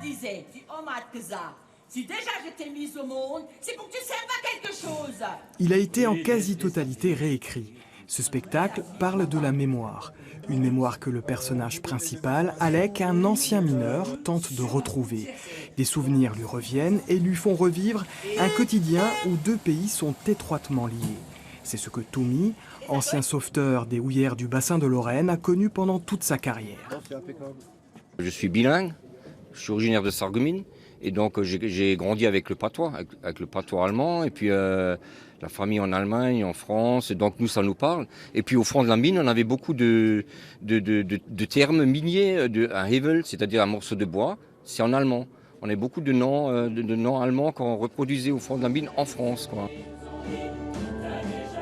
disait, si on m'a dit ça, si déjà je t'ai mise au monde, c'est pour que tu serves à quelque chose. Il a été en quasi-totalité réécrit. Ce spectacle parle de la mémoire. Une mémoire que le personnage principal, Alec, un ancien mineur, tente de retrouver. Des souvenirs lui reviennent et lui font revivre un quotidien où deux pays sont étroitement liés. C'est ce que Toumi, ancien sauveteur des houillères du bassin de Lorraine, a connu pendant toute sa carrière. Je suis bilingue, je suis originaire de Sarreguemines et donc j'ai grandi avec le patois allemand et puis la famille en Allemagne, en France, et donc nous ça nous parle. Et puis au fond de la mine, on avait beaucoup de termes miniers, un Hevel, c'est-à-dire un morceau de bois, c'est en allemand. On a beaucoup de noms allemands qu'on reproduisait au fond de la mine en France, quoi.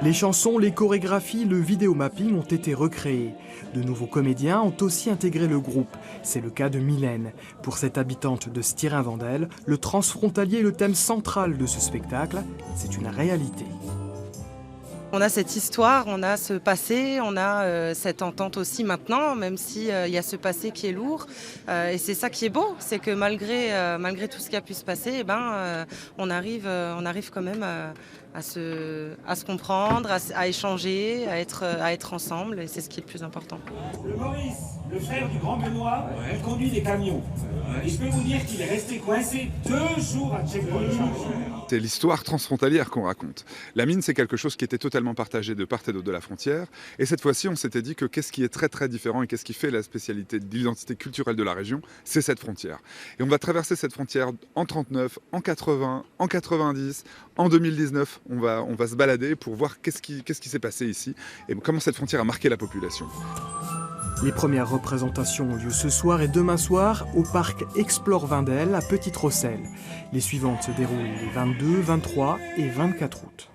Les chansons, les chorégraphies, le vidéomapping ont été recréés. De nouveaux comédiens ont aussi intégré le groupe. C'est le cas de Mylène. Pour cette habitante de Stirin-Wendel, le transfrontalier est le thème central de ce spectacle. C'est une réalité. On a cette histoire, on a ce passé, on a cette entente aussi maintenant, même s'il y a ce passé qui est lourd. Et c'est ça qui est beau, c'est que malgré tout ce qui a pu se passer, on arrive quand même à se comprendre, à échanger, à être ensemble, et c'est ce qui est le plus important. Le Maurice, le frère du grand Benoît, il conduit des camions. Et je peux vous dire qu'il est resté coincé 2 jours à Checkpoint. C'est l'histoire transfrontalière qu'on raconte. La mine, c'est quelque chose qui était totalement partagé de part et d'autre de la frontière. Et cette fois-ci, on s'était dit que qu'est-ce qui est très très différent et qu'est-ce qui fait la spécialité de l'identité culturelle de la région, c'est cette frontière. Et on va traverser cette frontière en 39, en 80, en 90, en 2019. On va se balader pour voir qu'est-ce qui s'est passé ici et comment cette frontière a marqué la population. Les premières représentations ont lieu ce soir et demain soir au parc Explore Wendel à Petite-Rosselle. Les suivantes se déroulent les 22, 23 et 24 août.